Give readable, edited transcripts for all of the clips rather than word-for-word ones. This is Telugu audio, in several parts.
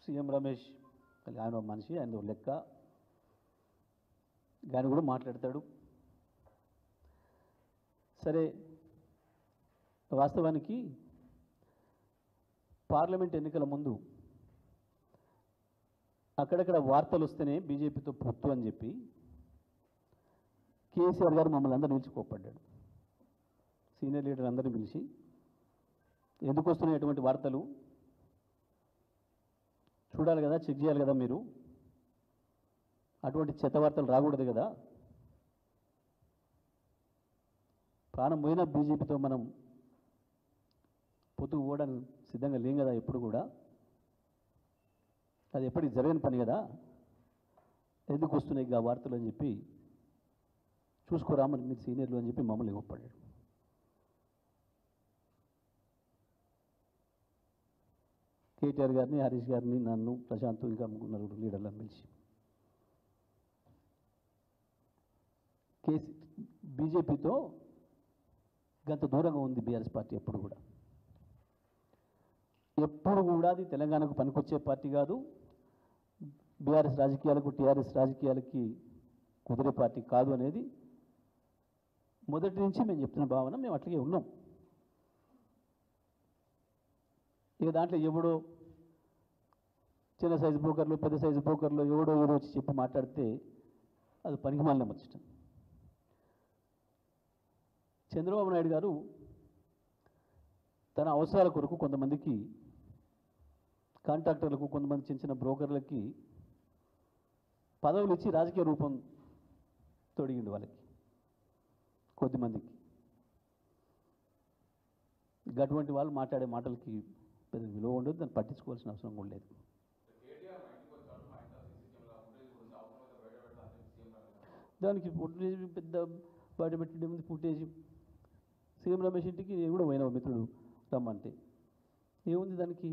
సీఎం రమేష్ ఆయన మనిషి, ఆయన లెక్క, ఆయన కూడా మాట్లాడతాడు. సరే, వాస్తవానికి పార్లమెంట్ ఎన్నికల ముందు అక్కడక్కడ వార్తలు వస్తేనే బీజేపీతో పొత్తు అని చెప్పి కేసీఆర్ గారు మమ్మల్ని అందరూ పిలిచి కోప్పడ్డాడు. సీనియర్ లీడర్ అందరినీ పిలిచి ఎందుకు వస్తున్నాయి అటువంటి వార్తలు చూడాలి కదా, చెక్ చేయాలి కదా, మీరు అటువంటి చెత్త వార్తలు రాకూడదు కదా, ప్రాణం పోయిన బీజేపీతో మనం పొత్తుకు పోవడానికి సిద్ధంగా లేం కదా, ఎప్పుడు కూడా అది ఎప్పటికి జరగని పని కదా, ఎందుకు వస్తున్నాయి ఆ వార్తలు అని చెప్పి చూసుకోరామని మీరు సీనియర్లు అని చెప్పి మమ్మల్ని ఒప్పడాడు. కేటీఆర్ గారిని, హరీష్ గారిని, నన్ను, ప్రశాంత్, ఇంకా నలుగురు లీడర్లను పిలిచి బీజేపీతో గంత దూరంగా ఉంది బీఆర్ఎస్ పార్టీ. ఎప్పుడు కూడా అది తెలంగాణకు పనికొచ్చే పార్టీ కాదు, బీఆర్ఎస్ రాజకీయాలకు, టీఆర్ఎస్ రాజకీయాలకి కుదిరే పార్టీ కాదు అనేది మొదటి నుంచి మేము చెప్తున్న భావన. మేము అట్లాగే ఉన్నాం. ఇక దాంట్లో ఎవడో చిన్న సైజు బ్రోకర్లు, పెద్ద సైజు బ్రోకర్లు ఎవడో వచ్చి చెప్పి మాట్లాడితే అది పనికిమాలిన ముచ్చట. చంద్రబాబు నాయుడు గారు తన అవసరాల కొరకు కొంతమందికి కాంట్రాక్టర్లకు, కొంతమంది చిన్న చిన్న బ్రోకర్లకి పదవులు ఇచ్చి రాజకీయ రూపం తొడిగిండు వాళ్ళకి, కొద్దిమందికి. అటువంటి వాళ్ళు మాట్లాడే మాటలకి పెద్ద విలువ ఉండదు, దాన్ని పట్టించుకోవాల్సిన అవసరం కూడా లేదు. దానికి ఫుటేజ్ పెద్ద బయట పెట్టే ముందు ఫుటేజ్ సీఎం రమేష్ ఇంటికి నేను కూడా పోయినా మిత్రుడు రమ్మంటే ఏముంది దానికి,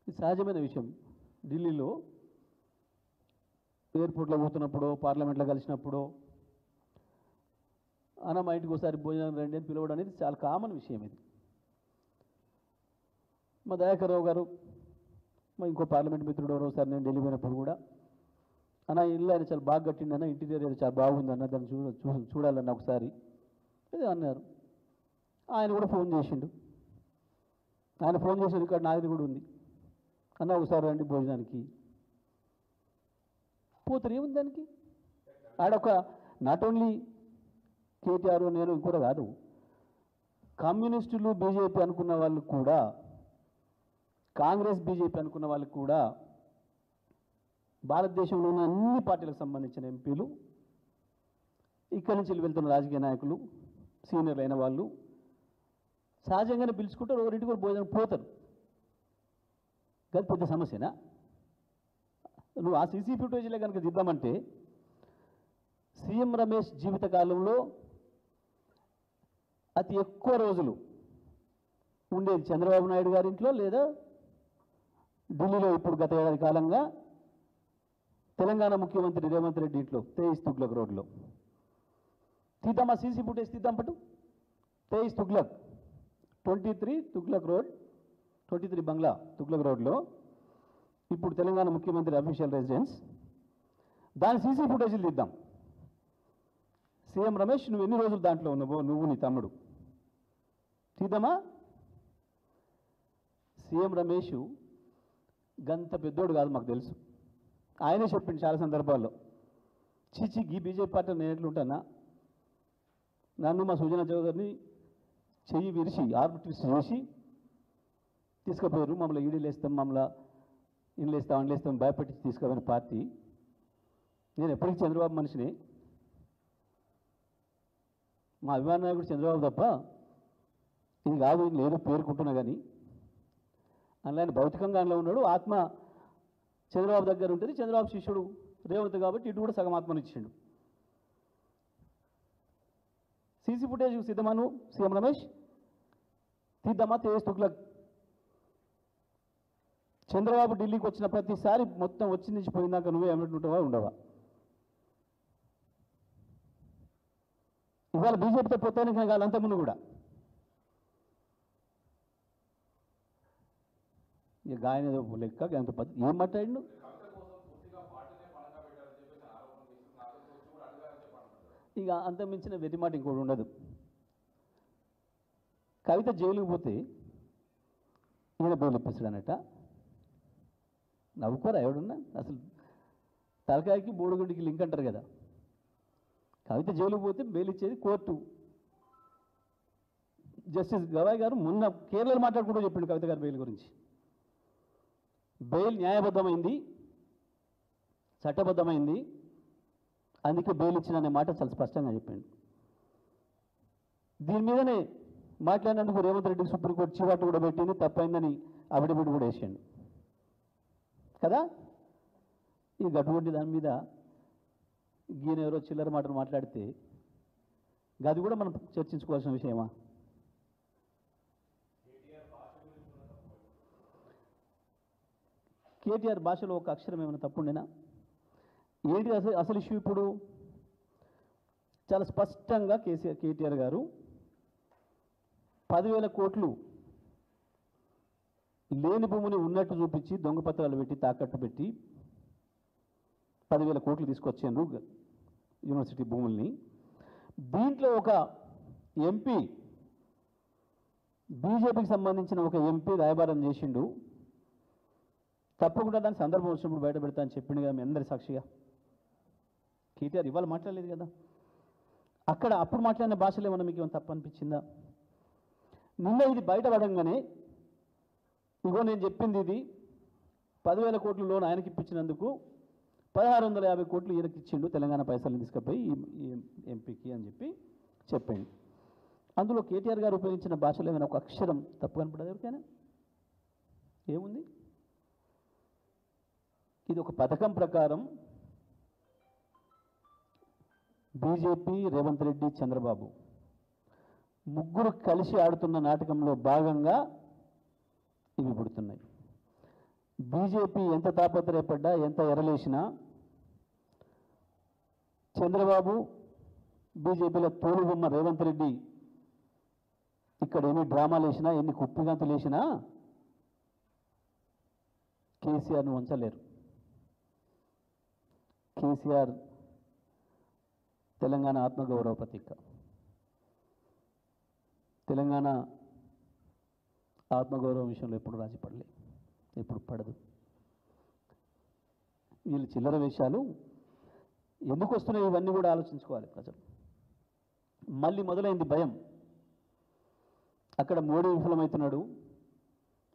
ఇది సహజమైన విషయం. ఢిల్లీలో ఎయిర్పోర్ట్లో పోతున్నప్పుడు, పార్లమెంట్లో కలిసినప్పుడు అన్న మా ఇంటికి ఒకసారి భోజనం రండి అని పిలవడం అనేది చాలా కామన్ విషయం. ఇది మా దయాకర్ రావు గారు, మా ఇంకో పార్లమెంట్ మిత్రుడు ఎవరో ఒకసారి నేను ఢిల్లీ పోయినప్పుడు కూడా అన్న ఇల్లు ఆయన చాలా బాగా కట్టిండి అన్న, ఇంటీరియర్ ఏదో చాలా బాగుంది అన్న, దాన్ని చూడాలన్న ఒకసారి ఇది అన్నారు. ఆయన కూడా ఫోన్ చేసిండు. ఆయన ఫోన్ చేసిన రికార్డు నాది కూడా ఉంది. అన్న ఒకసారి రండి భోజనానికి. పోతారు, ఏముంది దానికి. ఆడొక నాట్ ఓన్లీ కేటీఆర్ నేను ఇంకోటి కాదు, కమ్యూనిస్టులు బీజేపీ అనుకున్న వాళ్ళు కూడా, కాంగ్రెస్ బీజేపీ అనుకున్న వాళ్ళకి కూడా, భారతదేశంలో ఉన్న అన్ని పార్టీలకు సంబంధించిన ఎంపీలు, ఇక్కడి నుంచి వెళ్తున్న రాజకీయ నాయకులు, సీనియర్లు అయిన వాళ్ళు సహజంగానే పిలుచుకుంటారు, ఎవరింటికి కూడా భోజనం పోతారు. అది పెద్ద సమస్యనా? నువ్వు ఆ సీసీ ఫుటేజ్లో కనుక దిద్దామంటే సీఎం రమేష్ జీవితకాలంలో అతి ఎక్కువ రోజులు ఉండేది చంద్రబాబు నాయుడు గారి ఇంట్లో, లేదా ఢిల్లీలో ఇప్పుడు గత ఏడాది కాలంగా తెలంగాణ ముఖ్యమంత్రి రేవంత్ రెడ్డి ఇంట్లో, తేయిస్ తుగ్లక్ రోడ్లో. తీద్దామా సీసీ ఫుటేజ్ తీద్దాం పట్టు. తేయిస్ తుగ్లక్ 23 తుగ్లక్ రోడ్, 23 బంగ్లా తుగ్లక్ రోడ్లో ఇప్పుడు తెలంగాణ ముఖ్యమంత్రి అఫీషియల్ రెసిడెన్స్. దాని సీసీ ఫుటేజీలు తీద్దాం. సీఎం రమేష్ నువ్వు ఎన్ని రోజులు దాంట్లో ఉన్నావో, నువ్వు నీ తమ్ముడు, తీద్దామా? సీఎం రమేష్ గంత పెద్దోడు కాదు, మాకు తెలుసు. ఆయనే చెప్పింది చాలా సందర్భాల్లో, చీచి ఈ బీజేపీ పార్టీ నేను ఎట్లుంటానా, నన్ను మా సుజనా చౌదరిని చెయ్యి విరిచి ఆర్బిట్రిస్ట్ చేసి తీసుకుపోయారు, మమ్మల్ని ఈడీలు వేస్తాం, మమ్మల్ని ఇండ్లు వేస్తాం, అండ్లు వేస్తాం భయపెట్టి తీసుకుపోయిన పార్టీ. నేను ఎప్పటికీ చంద్రబాబు మనిషిని, మా అభిమాన నాయకుడు చంద్రబాబు తప్ప ఇది కాదు, ఇది లేదు పేర్కొంటున్నా. కానీ అందులో ఆయన భౌతికంగా అందులో ఉన్నాడు, ఆత్మ చంద్రబాబు దగ్గర ఉంటుంది. చంద్రబాబు శిష్యుడు రేవంత్ కాబట్టి ఇటు కూడా సగం ఆత్మను ఇచ్చిండు. సీసీ ఫుటేజ్ సిద్ధమాను సీఎం రమేష్, తీద్దామా తేజ్ తుగ్లక్. చంద్రబాబు ఢిల్లీకి వచ్చిన ప్రతిసారి మొత్తం వచ్చి నుంచి పోయినాక నువ్వే ఏమంటుంటావా, ఉండవా? ఇవాళ బీజేపీతో పోతానికి కాదు, అంతకుముందు కూడా ఇక ఆయన ఏదో లెక్క అంత ఏం మాట్లాడిండు? ఇక అంత మించిన వెర్రి మాట ఇంకోటి ఉండదు. కవిత జైలుకు పోతే ఈయన బెయిల్ ఇప్పిస్తాడనట. నవ్వుకోరా ఎవడున్నా? అసలు తలకాయకి బోడుగుండికి లింక్ అంటారు కదా. కవిత జైలుకు పోతే బెయిల్ ఇచ్చేది కోర్టు. జస్టిస్ గవాయ్ గారు మొన్న కేరళలో మాట్లాడుకుంటూ చెప్పిండు కవిత గారు బెయిల్ గురించి. బెయిల్ న్యాయబద్ధమైంది, చట్టబద్ధమైంది, అందుకే బెయిల్ ఇచ్చిన అనే మాట చాలా స్పష్టంగా చెప్పిండు. దీని మీదనే మాట్లాడినందుకు రేవంత్ రెడ్డికి సుప్రీంకోర్టు చివాటు కూడా పెట్టింది, తప్పైందని అఫిడవిట్ కూడా వేసాడు కదా. ఈ గటువంటి దాని మీద ఈయన ఎవరో చిల్లర మాటలు మాట్లాడితే అది కూడా మనం చర్చించుకోవాల్సిన విషయమా? కేటీఆర్ భాషలో ఒక అక్షరం ఏమైనా తప్పుండేనా? ఏంటి అసలు ఇష్యూ? ఇప్పుడు చాలా స్పష్టంగా కేటీఆర్ గారు 10,000 కోట్లు లేని భూమిని ఉన్నట్టు చూపించి దొంగ పత్రాలు పెట్టి తాకట్టు పెట్టి 10,000 కోట్లు తీసుకొచ్చారు యూనివర్సిటీ భూముల్ని. దీంట్లో ఒక ఎంపీ, బీజేపీకి సంబంధించిన ఒక ఎంపీ రాయబారం చేసిండు. తప్పకుండా దాని సందర్భం వచ్చినప్పుడు బయట పెడతా అని చెప్పిండు కదా మీ అందరి సాక్షిగా. కేటీఆర్ ఇవాళ మాట్లాడలేదు కదా. అక్కడ అప్పుడు మాట్లాడిన భాషలో ఏమన్నా మీకు ఏమైనా తప్పు అనిపించిందా? నిన్న ఇది బయటపడంగానే ఇగో నేను చెప్పింది ఇది 10,000 కోట్ల లోన్ ఆయనకి ఇప్పించినందుకు 1,650 కోట్లు ఈయనకి ఇచ్చిండు, తెలంగాణ పైసలు తీసుకుపోయి ఈ ఎంపీకి అని చెప్పి చెప్పండి. అందులో కేటీఆర్ గారు ఉపయోగించిన భాషలో ఏమైనా ఒక అక్షరం తప్పు కనపడదు ఎవరికైనా? ఏముంది? ఇది ఒక పథకం ప్రకారం బీజేపీ, రేవంత్ రెడ్డి, చంద్రబాబు ముగ్గురు కలిసి ఆడుతున్న నాటకంలో భాగంగా ఇవి పుడుతున్నాయి. బీజేపీ ఎంత తాపత్రయపడ్డా, ఎంత ఎరలేసినా, చంద్రబాబు బీజేపీలో తోలుబొమ్మ రేవంత్ రెడ్డి ఇక్కడ ఎన్ని డ్రామాలు వేసినా, ఎన్ని కుప్పిగంతులు వేసినా కేసీఆర్ను ఉంచలేరు. కేసీఆర్ తెలంగాణ ఆత్మగౌరవ ప్రతీక. తెలంగాణ ఆత్మగౌరవం విషయంలో ఎప్పుడు రాజీ పడలే, ఎప్పుడు పడదు. వీళ్ళు చిల్లర వేషాలు ఎందుకు వస్తున్నాయి ఇవన్నీ కూడా ఆలోచించుకోవాలి ప్రజలు. మళ్ళీ మొదలైంది భయం. అక్కడ మోడీ విఫలమవుతున్నాడు,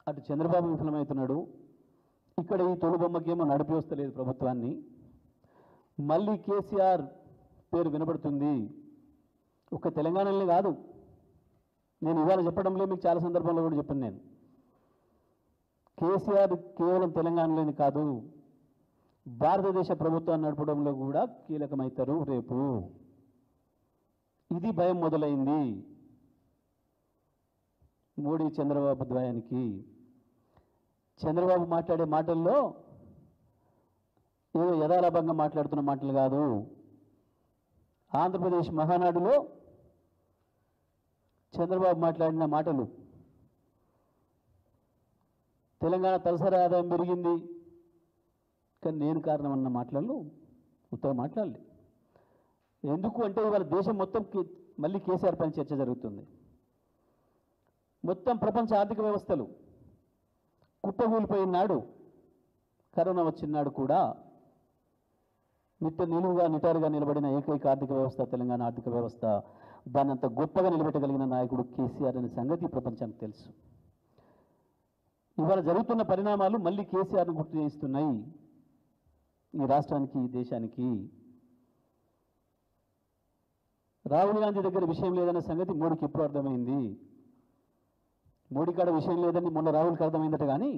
అటు చంద్రబాబు విఫలమవుతున్నాడు, ఇక్కడ ఈ తొలుబొమ్మకేమో నడిపి వస్తలేదు ప్రభుత్వాన్ని. మళ్ళీ కేసీఆర్ పేరు వినబడుతుంది. ఒక తెలంగాణలో కాదు, నేను ఇవాళ చెప్పడంలో మీకు చాలా సందర్భంలో కూడా చెప్పాను. నేను కేసీఆర్ కేవలం తెలంగాణలోని కాదు, భారతదేశ ప్రభుత్వాన్ని నడపడంలో కూడా కీలకమవుతారు రేపు. ఇది భయం మొదలైంది మోడీ చంద్రబాబు ద్వయానికి. చంద్రబాబు మాట్లాడే మాటల్లో ఏదో యథాలాభంగా మాట్లాడుతున్న మాటలు కాదు. ఆంధ్రప్రదేశ్ మహానాడులో చంద్రబాబు మాట్లాడిన మాటలు, తెలంగాణ తలసరి ఆదాయం పెరిగింది కానీ నేను కారణం అన్న మాటలు ఉత్తమ మాట్లాడలే. ఎందుకు అంటే ఇవాళ దేశం మొత్తం మళ్ళీ కేసీఆర్ పైన చర్చ జరుగుతుంది. మొత్తం ప్రపంచ ఆర్థిక వ్యవస్థలు కుప్పగూలిపోయిన నాడు, కరోనా వచ్చినాడు కూడా నిటారుగా నిలబడిన ఏకైక ఆర్థిక వ్యవస్థ తెలంగాణ ఆర్థిక వ్యవస్థ. దాన్ని అంత గొప్పగా నిలబెట్టగలిగిన నాయకుడు కేసీఆర్ అనే సంగతి ప్రపంచానికి తెలుసు. ఇవాళ జరుగుతున్న పరిణామాలు మళ్ళీ కేసీఆర్ను గుర్తు చేస్తున్నాయి ఈ రాష్ట్రానికి, ఈ దేశానికి. రాహుల్ గాంధీ దగ్గర విషయం లేదన్న సంగతి మోడీకి ఎప్పుడు అర్థమైంది. మోడీ కాడ విషయం లేదని మొన్న రాహుల్కి అర్థమైందట, కానీ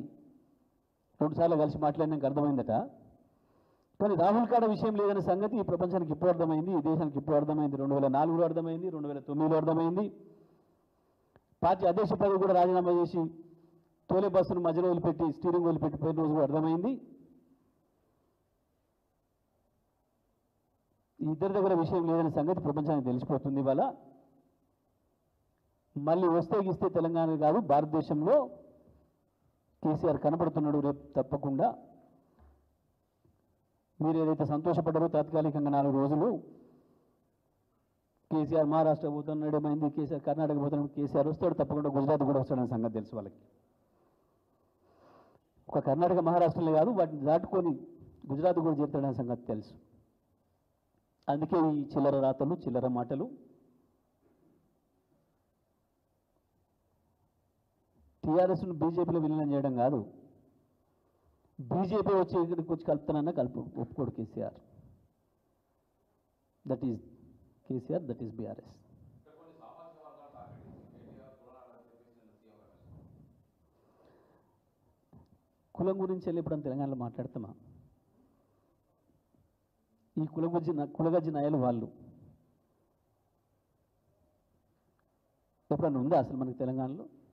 2 సార్లు కలిసి మాట్లాడినాక అర్థమైందట. కానీ రాహుల్ కాడ విషయం లేదనే సంగతి ఈ ప్రపంచానికి ఇప్పుడు అర్థమైంది, ఈ దేశానికి ఇప్పుడు అర్థమైంది. 2004లో అర్థమైంది, 2009లో అర్థమైంది. పార్టీ అధ్యక్ష పదవి కూడా రాజీనామా చేసి తోలే బస్సును మధ్యలో వదిలిపెట్టి స్టీరింగ్ వదిలిపెట్టిపోయిన రోజు కూడా అర్థమైంది. ఈ ఇద్దరి దగ్గర విషయం లేదనే సంగతి ప్రపంచానికి తెలిసిపోతుంది. ఇవాళ మళ్ళీ వస్తే గీస్తే తెలంగాణ కాదు, భారతదేశంలో కేసీఆర్ కనపడుతున్నాడు, రేపు తప్పకుండా మీరు ఏదైతే సంతోషపడ్డారో తాత్కాలికంగా 4 రోజులు కేసీఆర్ మహారాష్ట్ర పోతున్నాడు, ఏమైంది కేసీఆర్ కర్ణాటక పోతున్నాడు, కేసీఆర్ వస్తాడు తప్పకుండా గుజరాత్ కూడా వస్తాడని సంగతి తెలుసు వాళ్ళకి. ఒక కర్ణాటక మహారాష్ట్రలో కాదు, వాటిని దాటుకొని గుజరాత్ కూడా చేరుతాడనే సంగతి తెలుసు. అందుకే ఈ చిల్లర రాతలు, చిల్లర మాటలు. టీఆర్ఎస్ను బీజేపీలో విలీనం చేయడం కాదు, బీజేపీ వచ్చి ఇక్కడికి వచ్చి కలుపుతానన్నా ఒప్పుకోడు KCR. That is KCR, that is BRS. కులం గురించి వెళ్ళి ఇప్పుడు తెలంగాణలో మాట్లాడతామా? ఈ కులగజ్జి నాయలు వాళ్ళు ఎప్పుడన్నా ఉందా అసలు మనకి తెలంగాణలో?